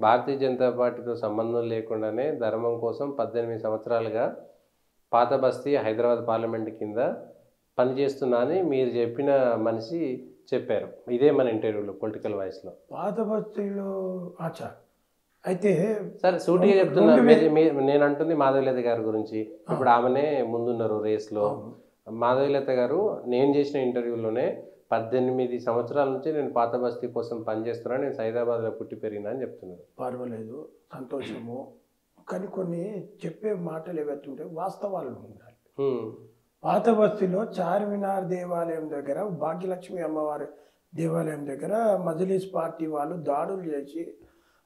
భారతీయ జనతా పార్టీతో సంబంధం లేకుండానే ధర్మం కోసం 18 సంవత్సరాలుగా పాత బస్తీ హైదరాబాద్ పార్లమెంట్ కింద పనిచేస్తున్నా అని మీరు చెప్పిన మనిషి చెప్పారు. ఇదే మన ఇంటర్వ్యూలో పొలిటికల్ వాయిస్లో. పాత బస్తీలో ఆచా అయితే సరే సూటిగా చెప్తున్నా, నేను అంటుంది మాధవీలత గారి గురించి. ఇప్పుడు ఆమెనే ముందున్నారు రేస్లో. మాధవీలత గారు నేను చేసిన ఇంటర్వ్యూలోనే 18 సంవత్సరాల నుంచి నేను పాత బస్తీ కోసం పనిచేస్తున్నాను, నేను హైదరాబాద్లో పుట్టి పెరిగినా అని చెప్తున్నారు. పర్వాలేదు, సంతోషము. కానీ కొన్ని చెప్పే మాటలు ఏవైతుంటే వాస్తవాలు ఉండాలి. పాత బస్తీలో చార్మినార్ దేవాలయం దగ్గర, భాగ్యలక్ష్మి అమ్మవారి దేవాలయం దగ్గర మజ్లిస్ పార్టీ వాళ్ళు దాడులు చేసి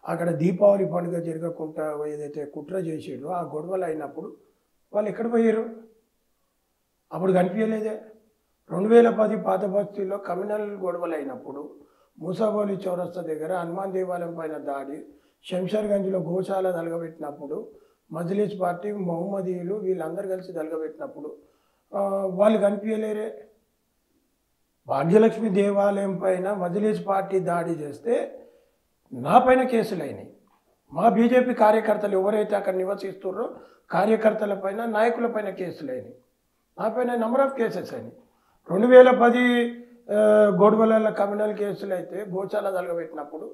అక్కడ దీపావళి పండుగ జరగకుండా ఏదైతే కుట్ర చేసారో ఆ గొడవలు అయినప్పుడు వాళ్ళు ఎక్కడ పోయారు? అప్పుడు కనిపించలేదే. 2010 పాత బస్తీలో కమ్యూనల్ గొడవలు అయినప్పుడు మూసాబౌలి చౌరస్తా దగ్గర హనుమాన్ దేవాలయం పైన దాడి, శంషర్గంజ్లో గోశాల తలగబెట్టినప్పుడు మజ్లిస్ పార్టీ మహమ్మదీయులు వీళ్ళందరూ కలిసి తలగబెట్టినప్పుడు వాళ్ళు కనిపించలేరే. భాగ్యలక్ష్మి దేవాలయం పైన మజ్లిస్ పార్టీ దాడి చేస్తే నా పైన కేసులు అయినాయి. మా బీజేపీ కార్యకర్తలు ఎవరైతే అక్కడ నివసిస్తున్నారో కార్యకర్తల పైన, నాయకుల పైన కేసులు అయినాయి. నా పైన నెంబర్ ఆఫ్ కేసెస్ అయినాయి. 2010 గొడవల కమ్యూనల్ కేసులు అయితే గోశాల తలగబెట్టినప్పుడు,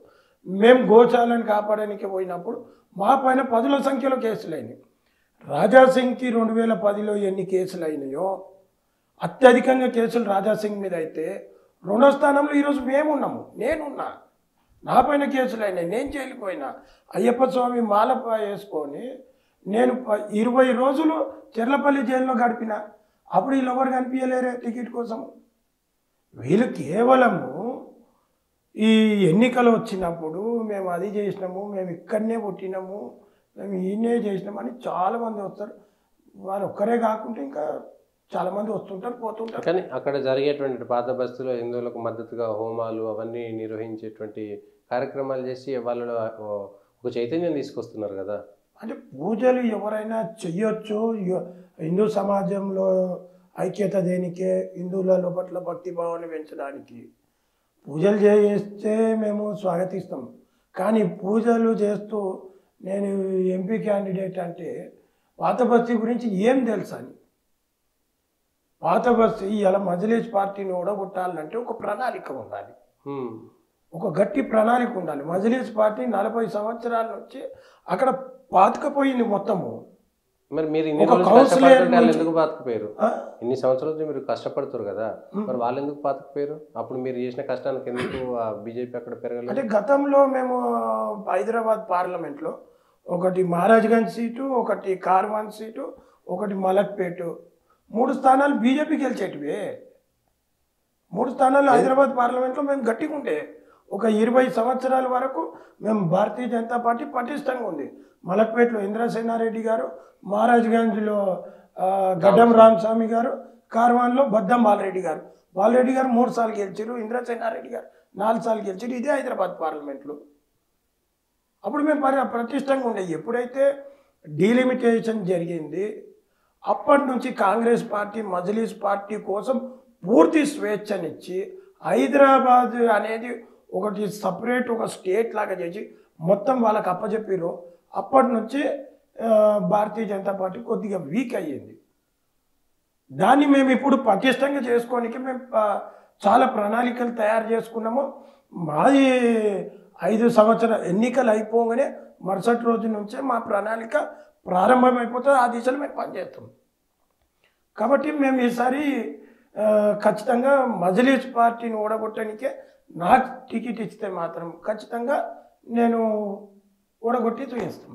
మేము గోశాలను కాపాడడానికి పోయినప్పుడు మా పైన 10ల సంఖ్యలో కేసులు అయినాయి. రాజాసింగ్కి 2010లో ఎన్ని కేసులు అయినాయో అత్యధికంగా కేసులు రాజాసింగ్ మీద అయితే 2వ స్థానంలో ఈరోజు మేమున్నాము. నేనున్నా, నా పైన కేసులు అయినాయి. నేను జైలుకి పోయినా, అయ్యప్ప స్వామి మాల వేసుకొని నేను 20 రోజులు చెర్లపల్లి జైల్లో గడిపిన. అప్పుడు వీళ్ళు ఎవరు కనిపించలేరే టికెట్ కోసం. వీళ్ళు కేవలము ఈ ఎన్నికలు వచ్చినప్పుడు మేము అది చేసినాము, మేము ఇక్కడనే పుట్టినాము, మేము ఈయనే చేసినామని చాలామంది వస్తారు. వాళ్ళు ఒక్కరే కాకుండా ఇంకా చాలామంది వస్తుంటారు, పోతుంటారు. కానీ అక్కడ జరిగేటువంటి పాత బస్తీలో హిందువులకు మద్దతుగా హోమాలు అవన్నీ నిర్వహించేటువంటి కార్యక్రమాలు చేసి వాళ్ళలో ఒక చైతన్యం తీసుకొస్తున్నారు కదా. అంటే పూజలు ఎవరైనా చెయ్యొచ్చు. హిందూ సమాజంలో ఐక్యత దేనికే, హిందువుల పట్ల భక్తి భావాన్ని పెంచడానికి పూజలు చేస్తే మేము స్వాగతిస్తాం. కానీ పూజలు చేస్తూ నేను ఎంపీ క్యాండిడేట్ అంటే పాత బస్తీ గురించి ఏం తెలుసు అని. పాత బస్తీ ఇలా మజ్లిస్ పార్టీని ఓడగొట్టాలంటే ఒక ప్రణాళిక ఉండాలి, ఒక గట్టి ప్రణాళిక ఉండాలి. మజ్లిస్ పార్టీ 40 సంవత్సరాల నుంచి అక్కడ పాతుకపోయింది మొత్తము. మరి మీరు ఎందుకు పాతుకుపోయారు? ఇన్ని సంవత్సరాల నుంచి మీరు కష్టపడుతారు కదా, మరి వాళ్ళు ఎందుకు పాతుకుపోయారు? అప్పుడు మీరు చేసిన కష్టానికి ఎందుకు బీజేపీ అక్కడ పెరగలేదు? అంటే గతంలో మేము హైదరాబాద్ పార్లమెంట్లో ఒకటి మహారాజ్గంజ్ సీటు, ఒకటి కార్వాన్ సీటు, ఒకటి మలక్పేట, 3 స్థానాలు బీజేపీ గెలిచేటివే. 3 స్థానాలు హైదరాబాద్ పార్లమెంట్లో మేము గట్టిగా ఉండే. ఒక 20 సంవత్సరాల వరకు మేము భారతీయ జనతా పార్టీ పటిష్టంగా ఉంది. మలక్పేటలో ఇంద్రసేనారెడ్డి గారు, మహారాజ్గంజ్లో గడ్డం రామస్వామి గారు, కార్వాన్లో బద్దం బాలరెడ్డి గారు. బాలరెడ్డి గారు 3 సార్లు గెలిచారు, ఇంద్రసేనారెడ్డి గారు 4 సార్లు గెలిచారు. ఇదే హైదరాబాద్ పార్లమెంట్లో. అప్పుడు మేము ప్రతిష్టంగా ఉండే. ఎప్పుడైతే డీలిమిటేషన్ జరిగింది అప్పటి నుంచి కాంగ్రెస్ పార్టీ మజ్లిస్ పార్టీ కోసం పూర్తి స్వేచ్ఛనిచ్చి హైదరాబాద్ అనేది ఒకటి సపరేట్ ఒక స్టేట్ లాగా చేసి మొత్తం వాళ్ళకి అప్పచెప్పారు. అప్పటి నుంచి భారతీయ జనతా పార్టీ కొద్దిగా వీక్ అయ్యింది. దాన్ని మేము ఇప్పుడు పటిష్టంగా చేసుకోనికి మేము చాలా ప్రణాళికలు తయారు చేసుకున్నాము. మాది 5 సంవత్సరాల ఎన్నికలు అయిపోగానే మరుసటి రోజు నుంచే మా ప్రణాళిక ప్రారంభమైపోతుంది. ఆ దిశలో మేము పనిచేస్తాం. కాబట్టి మేము ఈసారి ఖచ్చితంగా మజ్లిస్ పార్టీని ఓడగొట్టడానికే నాకు టికెట్ ఇస్తే మాత్రం ఖచ్చితంగా నేను ఓడగొట్టి చూపిస్తాం.